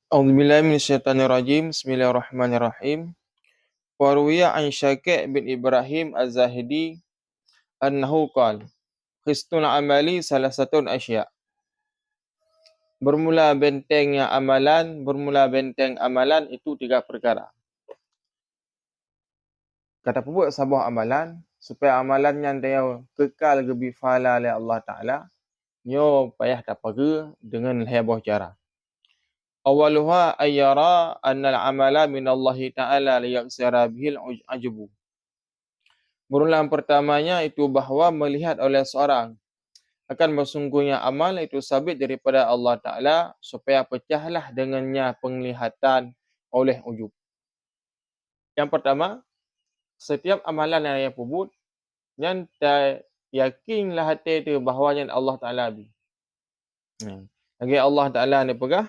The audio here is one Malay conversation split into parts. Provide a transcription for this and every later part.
A'udzubillahi minasyaitonirrajim. Bismillahirrahmanirrahim. Wa ruwiya an Syaqi' bin Ibrahim Az-Zahidi annahu qala Hisnul amali salah satu asya. Bermula benteng amalan itu tiga perkara. Kata pebut sebuah amalan supaya amalan yang dia kekal gebi pahala oleh Allah Taala, nyo payah tak pergi dengan heboh cara. Awaluha ayyara anna al-amala min Allah Ta'ala liyaksira bihil ajubu. Berulang pertamanya itu bahawa melihat oleh seorang akan bersungguhnya amal itu sabit daripada Allah Ta'ala supaya pecahlah dengannya penglihatan oleh ujub. Yang pertama, setiap amalan yang pebut yang yakinlah hati itu bahawanya Allah Ta'ala bi. Lagi Allah Ta'ala ni pegah,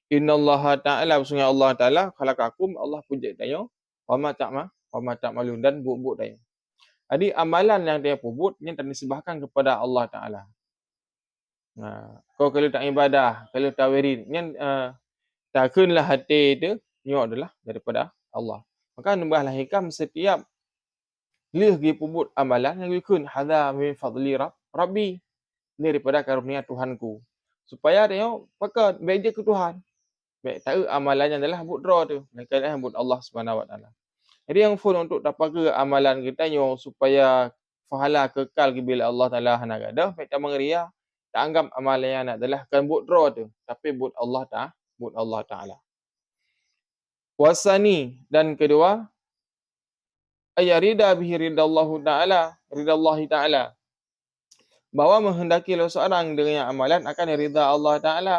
Inna Allah Ta'ala, bersungguhnya Allah Ta'ala, khalaqakum, Allah puja tanya, wa ma ta'malun, dan buat-buat tanya. Jadi amalan yang dia pebut, yang tak disembahkan kepada Allah Ta'ala. Kau kalau tak ibadah, kalau tak wirid, yang takkanlah hati itu, nyo adalah daripada Allah. Maka nambahlah hikam setiap lih gi pebut amalan, yang ikun, hadha min fadli Rabbi, ini daripada karunia Tuhanku. Supaya dia pakai beja ke Tuhan. Baik, tahu amalannya adalah buat draw tu. Mereka adalah buat Allah Subhanahu Wa Taala. Jadi yang full untuk dapat ke amalan kita nyo supaya pahala kekal bila Allah Taala nak ada, kita mengeria tak anggap amalan yang adalah kan buat draw tu, tapi buat Allah Taala. Wasani, dan kedua, ayarida bihi ridallahu Taala, ridallahi Taala. Bahawa menghendaki seorang dengan amalan akan ridha Allah Taala.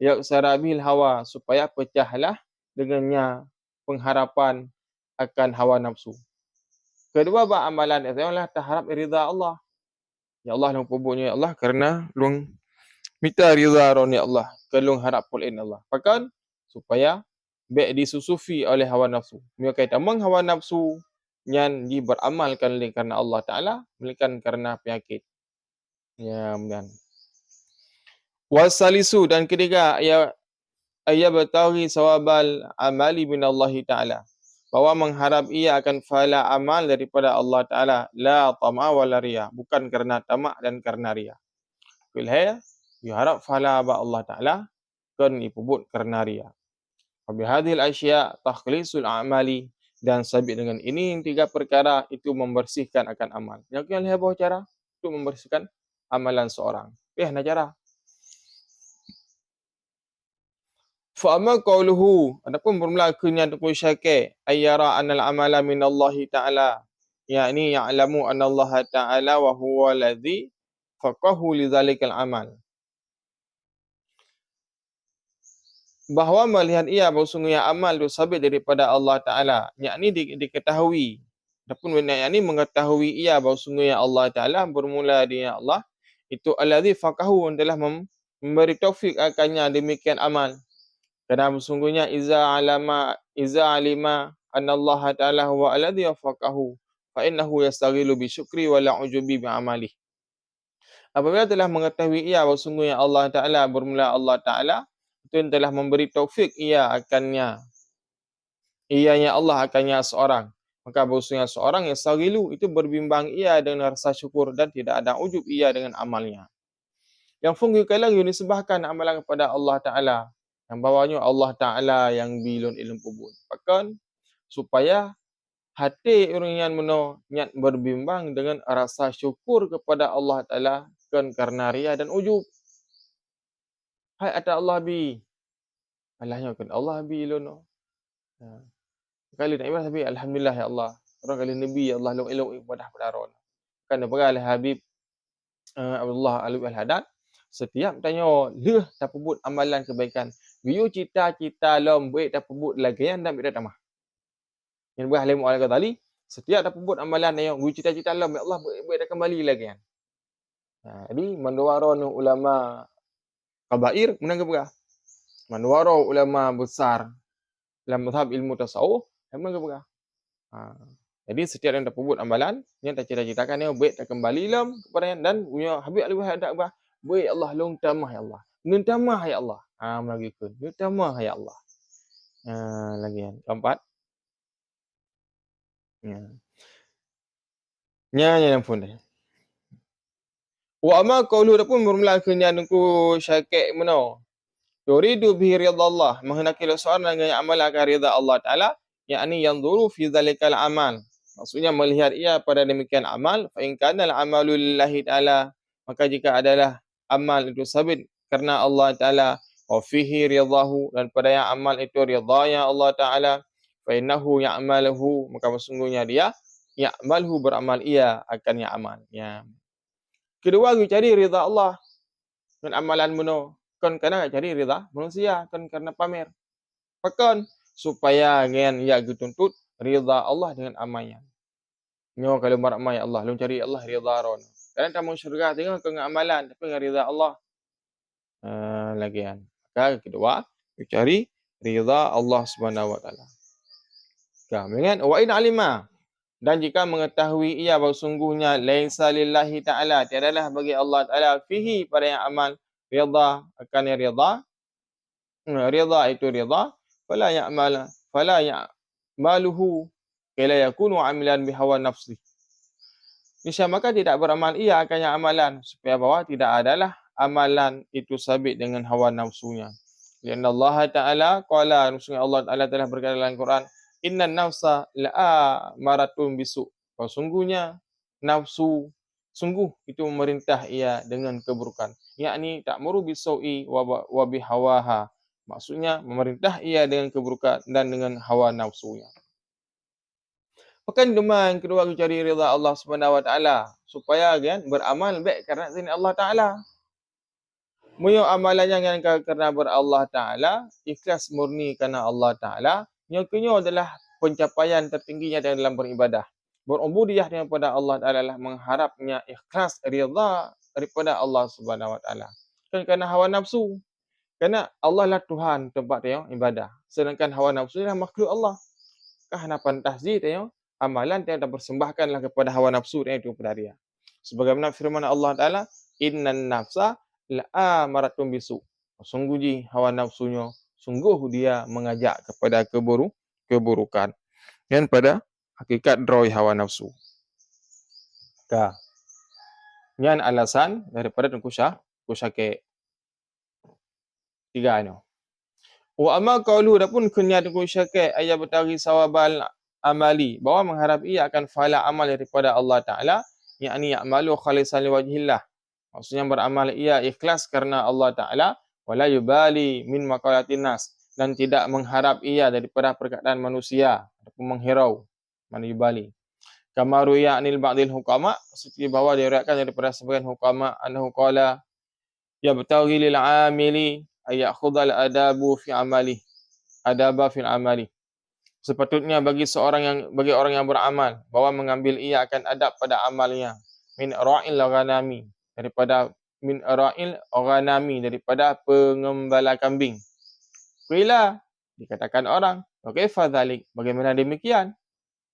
Yaksara bil hawa, supaya pecahlah dengannya pengharapan akan hawa nafsu. Kedua amalan itu adalah terharap ridha Allah. Ya Allah long pebutnya ya Allah kerana long minta ridha roni Allah, kelong harap pulin Allah. Pakan supaya baik disusufi oleh hawa nafsu. Mereka tamang hawa nafsu yang beramalkan kerana Allah Taala, melainkan kerana penyakit. Ya, kemudian wasalisu, dan ketiga, ia bertawi sawabal amali min Allah Ta'ala. Bahawa mengharap ia akan pahala amal daripada Allah Ta'ala. La tama' wa la riya. Bukan kerana tamak dan kerana riya. Bila ia harap pahala Allah Ta'ala, kan ipubut kerana riya. Wabihadil asya takhlisul amali. Dan sabit dengan ini, yang tiga perkara itu membersihkan akan amal. Yang kena lihat cara itu membersihkan amalan seorang. Nak cara. Fa'ama qawluhu, adapun bermula akhirnya ataupun Syaqi' ayyara anal amala min Allah Ta'ala, yakni ya'lamu anna Allah Ta'ala wa huwa alladhi faqahu lidzalikal amal. Bahawa melihat ia bahawasanya amal itu sabit daripada Allah Ta'ala, yakni diketahui. Adapun yakni mengetahui ia bahawasanya Allah Ta'ala bermula dengan Allah, itu alladhi faqahu, adalah memberi taufik akannya demikian amal. Kerana sesungguhnya iza alima anna Allah Ta'ala huwa alladhi wafaqahu fa innahu yastaghilu bi syukri wa la ujubi bi amali. Apabila telah mengetahui ia bahawa sesungguhnya Allah Ta'ala bermula Allah Ta'ala, itu yang telah memberi taufik ia akannya. Ianya Allah akannya seorang. Maka bahawasanya seorang yang yastaghilu itu berbimbang ia dengan rasa syukur dan tidak ada ujub ia dengan amalnya. Yang fungsi kalang yang disembahkan amalan kepada Allah Ta'ala, yang bawahnya Allah Ta'ala yang bilun ilmu pubun. Bahkan supaya hati orang yang niat berbimbang dengan rasa syukur kepada Allah Ta'ala kan karena riya dan ujub. Hai ada Allah bi. Allahnya kan Allah bi ilun. Kali nak ibadah tapi alhamdulillah ya Allah. Orang kali Nabi ya Allah long elok ibadah pada ron. Kan berkali Habib Abdullah Al-Haddad, setiap tanya leh tak pebut amalan kebaikan. Biu cita-cita lom baik tak pebut lagi yang dak bida tamah. Yang buah Halim Al-Ghazali, setiap tak pebut amalan yang biu cita-cita lom ya Allah baik dak kembali lagi kan. Jadi manduwaron ulama kabair menang ke manduwaro ulama besar dalam mazhab ilmu tasawuf menang ke jadi setiap yang tak pebut amalan yang tak cita-citakan yang baik tak kembali lom kepada dan punya Habib Al-Haddad baik Allah long tamah ya Allah. Nun tamah ya Allah. Lagi kun. Utama ya Allah. Lagi kan. Keempat. Ya. Nya yang pun dah. Wa amma qawlu pun bermula kenya nungku syakek meno. Yuridu bihi ridha Allah. Menghendaki seorang dengan amal akan ridha Allah Ta'ala. Yakni yanzuru fi dhalikal amal. Maksudnya melihat ia pada demikian amal. Fa in kana al-amalu lillahi ta'ala. Maka jika adalah amal itu sabit kerana Allah Ta'ala. Wa fihi ridhahu. Dan pada yang amal itu ridhanya Allah Ta'ala. Fa innahu ya'maluhu. Maka sesungguhnya dia ya'malhu beramal ia akan yang amal. Ya. Kedua, kita cari ridha Allah dengan amalan meno. Kon kena cari ridha manusia, kon karena pamer. Pakon supaya ngen ya dituntut ridha Allah dengan amalnya. Nyo kalau beramal ya Allah, lu cari Allah ridha ron. Karena kamu syurga tengok ke amalan tapi dengan ridha Allah. Lagian. Maka kedua, cari ridha Allah Subhanahu wa taala. Kemudian wa in alima, dan jika mengetahui ia bahawa sungguhnya laisa lillahi ta'ala, tiadalah bagi Allah Ta'ala fihi pada yang amal ridha akan ridha. Ridha itu ridha, fala ya'maluhu kala yakunu amilan bihawa nafsi. Niscaya maka tidak beramal ia akan yang amalan supaya bahawa tidak adalah amalan itu sabit dengan hawa nafsunya. Kerana Allah Ta'ala qala, Allah Ta'ala telah berkata dalam Quran, innan nafsa la'amaratun bisu. Sungguhnya nafsu sungguh itu memerintah ia dengan keburukan. Yakni ta'muru bisu'i wa bihawaha. Maksudnya memerintah ia dengan keburukan dan dengan hawa nafsunya. Pekan demand kedua aku cari ridha Allah Subhanahu wa taala supaya kan beramal baik kerana izin Allah Taala. Munyo amalannya yang kerana berallah Ta'ala, ikhlas murni kerana Allah Ta'ala, yang kedua adalah pencapaian tertingginya dalam beribadah. Berubudiyah kepada Allah Ta'ala adalah mengharapnya ikhlas ridha daripada Allah Subhanahu Wa Ta'ala. Kan kerana hawa nafsu. Kerana Allah lah Tuhan tempat dia ibadah. Sedangkan hawa nafsu adalah makhluk Allah. Kehanapan tahzir dia, amalan dia bersembahkanlah kepada hawa nafsu dia itu kepada dia. Sebagaimana firman Allah Ta'ala, innan nafsa la'amaratun bisu. Sungguh hawa nafsunya, sungguh dia mengajak kepada keburukan. Dan pada hakikat droi hawa nafsu. Ini alasan daripada kusya ke tiga ini. Wa amma qawlu dapun kunyat kusya ke ayat bertari sawabal amali, bahawa mengharap ia akan fala amal daripada Allah Ta'ala, yakni ya'malu khalisan liwajhillah. Maksudnya beramal ia ikhlas kerana Allah Ta'ala, wala yubali min maqalatin nas, dan tidak mengharap ia daripada perkataan manusia ataupun menghirau, mana yubali. Kama ruya anil ba'dil hukama, seperti bahawa diriwayatkan daripada sebagian hukama annahu qala yabtaghi lil amili ay ya'khudhal adabu fi amali, adaba fil amali. Sepatutnya bagi orang yang beramal bahawa mengambil ia akan adab pada amalnya, min ra'il ghanami, daripada min ra'il ghanami, daripada pengembala kambing. Qila, dikatakan orang, wa kaifa dzalik, bagaimana demikian?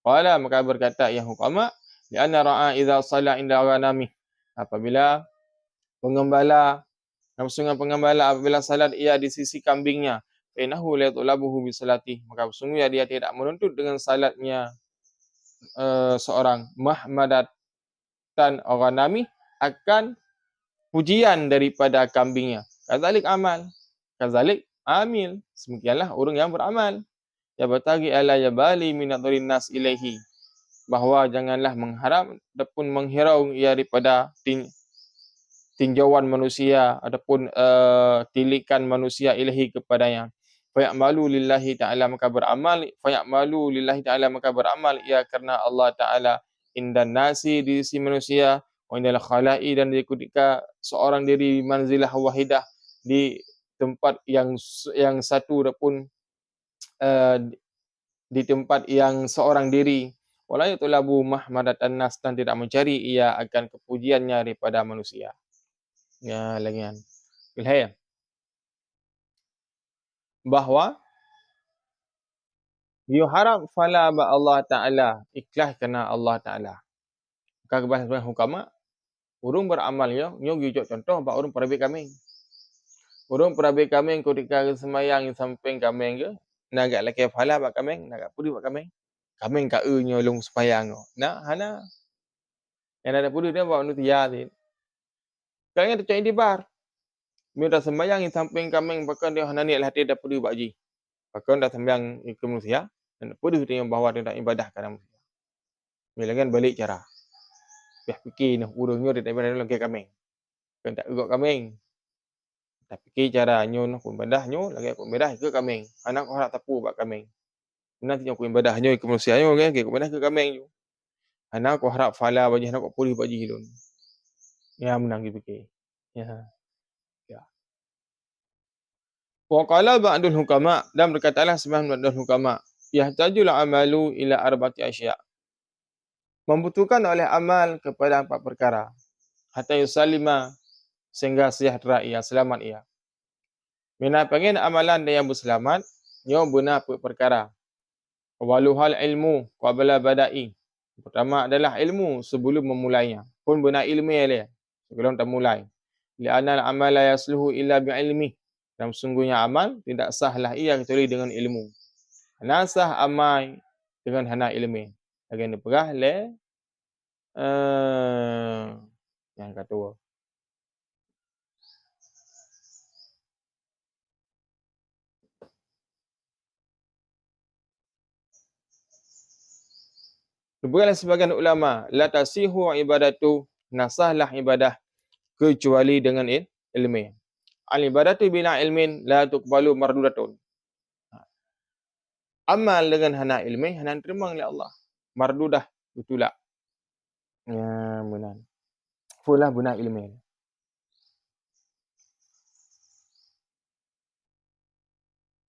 Qala, maka berkata yang hukama, li anna ra'a idza salla inda ghanami, apabila pengembala apabila salat ia di sisi kambingnya, innahu la yatlabuhu bi salati, maka sesungguhnya dia tidak menuntut dengan salatnya seorang mahmadatan ghanami akan pujian daripada kambingnya. Kadzalik amal, kadzalik amil, semikianlah orang yang beramal. Ya batagi ala yabali min nadharin nas ilaihi, bahawa janganlah mengharap ataupun menghirau ia daripada tinjauan manusia ataupun tilikan manusia ilahi kepadanya. Fayamalu lillahi ta'ala, maka beramal ia kerana Allah Ta'ala indan nasi, di sisi manusia, wa indal khala'i, dan ketika seorang diri manzilah wahidah, di tempat yang satu ataupun di tempat yang seorang diri, wala yatlabu mahmadatan nas, dan tidak mencari ia akan kepujiannya daripada manusia. Ya, lagian. Ilham. Bahawa yuharab fala ba Allah Ta'ala, ikhlas kerana Allah Ta'ala. Maka kebahasan hukama, urung beramal nyo gijuk contoh ba urung perabik kami. Urang perabi kameng ko dikah semayang samping kameng ke, nagak laki phala bak kameng, nagak pudi bak kameng. Kameng ka nyo long semayang ngo. Nah, hana. Yang ada pudi dia bawa nutia tin. Kaya tu cai di bar. Minta sembayang samping kameng bahkan dia hana niat hati dah pudi bak ji. Bahkan dah sembayang ke manusia, dan pudi dia bawa dia ibadah kana manusia. Milangan balik cara. Biar fikir noh urangnya dia ibadah lagi kameng. Kan tak ugak kameng. Tak fikir cara nyo noh pun ibadah nyo lagi pun ibadah ke kameng. Anak ko harap tapu bak kameng. Nanti nyo ku ibadah nyo ke manusia nyo ke ibadah ke kameng nyo. Anak ko harap fala bagi anak ko pudi bak ji hilun. Ya menang fikir. Ya. Ya. Wa qala ba'dul hukama, dan berkatalah sebahagian ba'dul hukama, yahtajul amalu ila arba'ati asya'. Membutuhkan oleh amal kepada 4 perkara. Hatta yusalima, sehingga sejahtera ia, selamat ia. Mina pengen amalan dia yang berselamat, nyo guna perkara. Waluhal ilmu qabla bada'i. Pertama adalah ilmu sebelum memulainya. Pun benar ilmu dia sebelum tak mulai. Li'anna al-amala yasluhu illa bi'ilmi. Dan sungguhnya amal tidak sahlah ia kecuali dengan ilmu. Hana sah amal dengan hana ilmu. Lagi ni perah le yang kata Berkata sebagian ulama, la tasihu ibadatu, nasahlah ibadah kecuali dengan ilmu. Al ibadatu bila ilmin la tuqbalu mardudatun. Amal dengan hana ilmu hana terima oleh Allah. Mardudah ditolak. Ya benar. Fulah benar ilmu.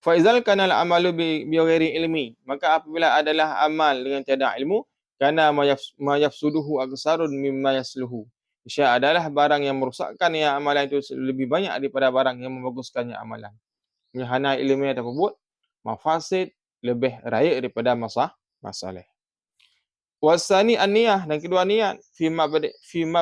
Faizal kanal amalu bi ghairi ilmi, maka apabila adalah amal dengan tiada ilmu, kana mayafsuduhu aksarun mimma yasluhu. Isya adalah barang yang merosakkan ya amalan itu lebih banyak daripada barang yang membaguskannya amalan. Hana ilmu yang tersebut, mafasid lebih raya daripada masalah. Wasani an-niyah, dan kedua niat, fima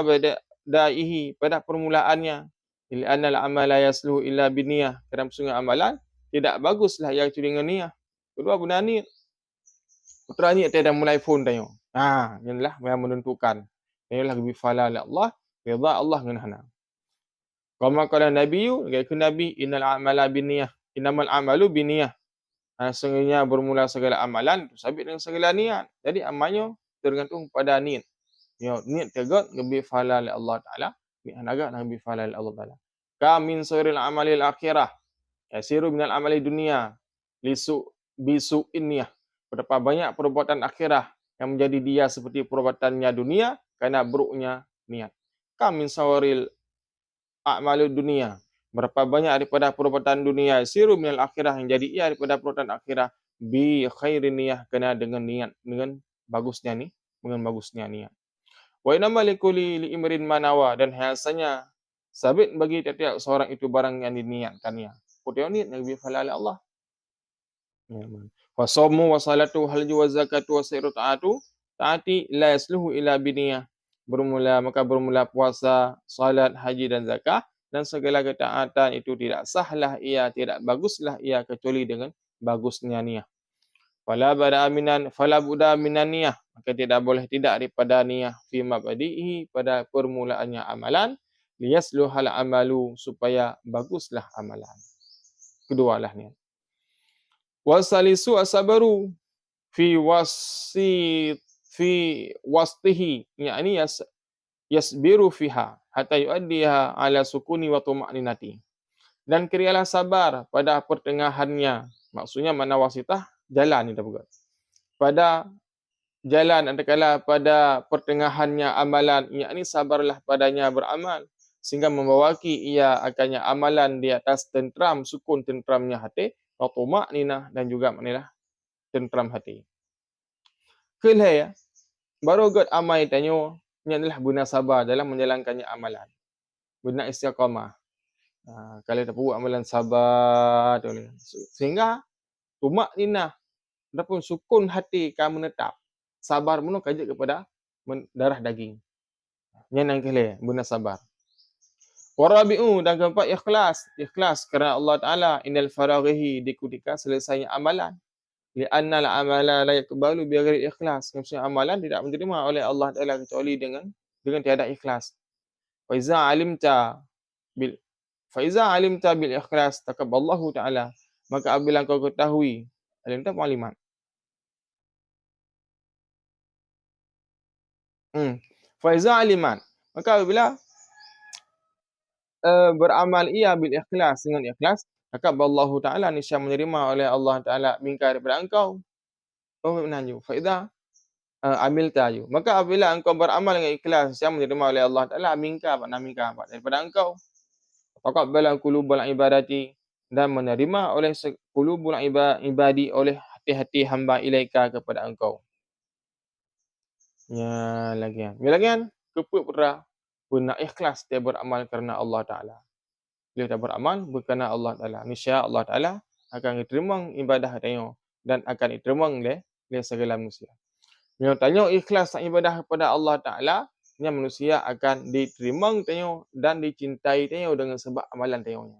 badaihi, pada permulaannya. Ila anna al-amala yasluhu illa biniyah, kerana sungguh amalan tidak baguslah yang itu dengan niat. Kedua benar niat. Putra niat tiada mulai phone tanya. Inilah yang menentukan. Inilah bifala li Allah, ridha Allah dengan hana. Kama kala Nabi iaitu Nabi, innal amala biniyah, innamal amalu biniyah. Sesungguhnya bermula segala amalan sabit dengan segala niat. Jadi amalnya tergantung pada niat. Niat tegot bifala li Allah Taala, niat agak nak bifala li Allah Taala. Kam min suril amalil akhirah, yasiru minal amali dunia bisu inniyah. Berapa banyak perbuatan akhirah yang menjadi dia seperti perbuatannya dunia kerana buruknya niat. Kam min sawaril a'malud dunia. Berapa banyak daripada perbuatan dunia yasiru minal akhirah yang jadi ia daripada perbuatan akhirah bi khairin niyah, kena dengan niat, dengan bagusnya niat. Wa inama likulli liimrin manawa, dan biasanya sabit bagi tiap-tiap seorang itu barang yang diniatkannya. Putih niat Nabi falal Allah. Wa sawmu wa salatu hal wa zakatu wa sayru taati la yasluhu ila biniyah. Bermula puasa, salat, haji dan zakah, dan segala ketaatan itu tidak sahlah ia, tidak baguslah ia kecuali dengan bagusnya niat. Fala buda minan niyah, maka tidak boleh tidak daripada niyah fi mabadihi, pada permulaannya amalan, liyasluhal amalu, supaya baguslah amalan. Kedualah niat. Wasalisu asabaru fi wastihi, yakni yasbiru fiha hatta yuaddiha ala sukuni wa tuma'ninati. Dan kerialah sabar pada pertengahannya. Maksudnya mana wasitah, jalan kita buat. Pada jalan adakala pada pertengahannya amalan, yakni sabarlah padanya beramal sehingga membawaki ia akannya amalan di atas tentram, sukun tentramnya hati, wa tuma'ninah, dan juga maknanya tentram hati. Kelaya baru god amai tanyo, ini adalah guna sabar dalam menjalankannya amalan. Guna istiqamah. Kalau tak buat amalan sabar sehingga tuma'ninah, ataupun sukun hati kamu menetap. Sabar menuh kajak kepada darah daging. Yang kelaya guna sabar. Warabi'u dan keempat ikhlas. Ikhlas kerana Allah Ta'ala. Innal faraghihi dikudika selesainya amalan. Li'anna al-amala la yakbalu bighairi ikhlas. Maksudnya amalan tidak diterima oleh Allah Ta'ala kecuali dengan tiada ikhlas. Fa iza alimta bil ikhlas taqabbalallahu Ta'ala. Maka apabila kau ketahui, alimta maklumat. Fa iza aliman. Maka apabila beramal ia bil ikhlas dengan ikhlas, taqabbalallahu Ta'ala niscaya menerima oleh Allah Ta'ala minka daripada engkau. Oh menanju. Fa idza amilta yu. Maka apabila engkau beramal dengan ikhlas yang menerima oleh Allah Ta'ala minka daripada engkau. Taqabbala qulubul ibadati dan menerima oleh qulubul ibadi oleh hati-hati hamba ilaika kepada engkau. Ya lagian. Ya lagian keput pera guna ikhlas dia beramal kerana Allah Ta'ala. Bila dia beramal berkerana Allah Ta'ala. Niscaya Allah Ta'ala akan diterima ibadah dia dan akan diterima oleh segala manusia. Bila tanya ikhlas ibadah kepada Allah Ta'ala, ni manusia akan diterima tanya dan dicintai tanya dengan sebab amalan tanya.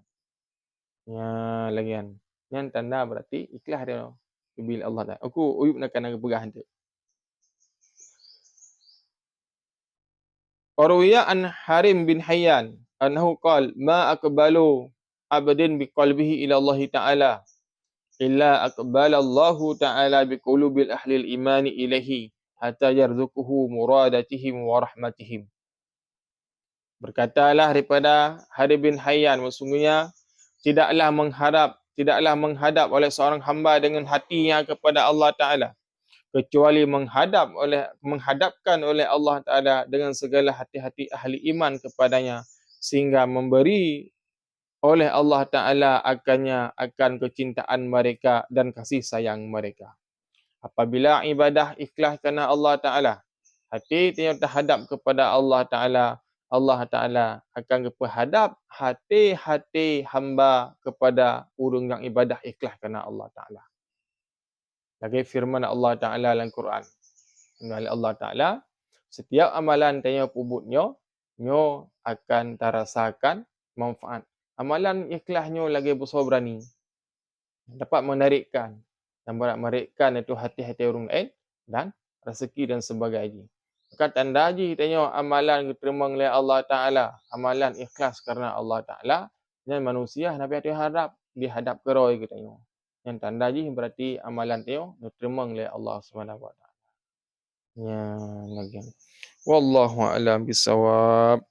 Ya lagian. Yang tanda berarti ikhlas dia bila Allah Ta'ala. Aku uyup nak kena berah tu. Qaruya an Harim bin Hayyan annahu qala ma aqbalu abdin biqalbihi ila Allah Ta'ala illa aqbala Allah Ta'ala biqulubil ahli al-iman ilaihi hatta yarzuquhu muradatihim wa rahmatihim. Berkatalah daripada Harim bin Hayyan, sesungguhnya tidaklah menghadap oleh seorang hamba dengan hatinya kepada Allah Ta'ala kecuali menghadapkan oleh Allah Ta'ala dengan segala hati-hati ahli iman kepadanya sehingga memberi oleh Allah Ta'ala akan kecintaan mereka dan kasih sayang mereka. Apabila ibadah ikhlas kerana Allah Ta'ala, hati yang terhadap kepada Allah Ta'ala, Allah Ta'ala akan menghadap hati-hati hamba kepada urung yang ibadah ikhlas kerana Allah Ta'ala. Lagi firman Allah Ta'ala dalam Quran. Allah Ta'ala, setiap amalan tanya pubutnya, nyo akan terasakan manfaat. Amalan ikhlasnya lagi besar berani. Dapat menarikkan. Dan menarikkan itu hati-hati orang lain dan rezeki dan sebagainya. Maka tanda haji tanya amalan diterima oleh Allah Ta'ala. Amalan ikhlas kerana Allah Ta'ala. Dan manusia Nabi hati harap dihadap keroi katanya. Yang tanda haji berarti amalan tanya diterima oleh Allah SWT. Ya, lagi. Wallahu a'lam bisawab.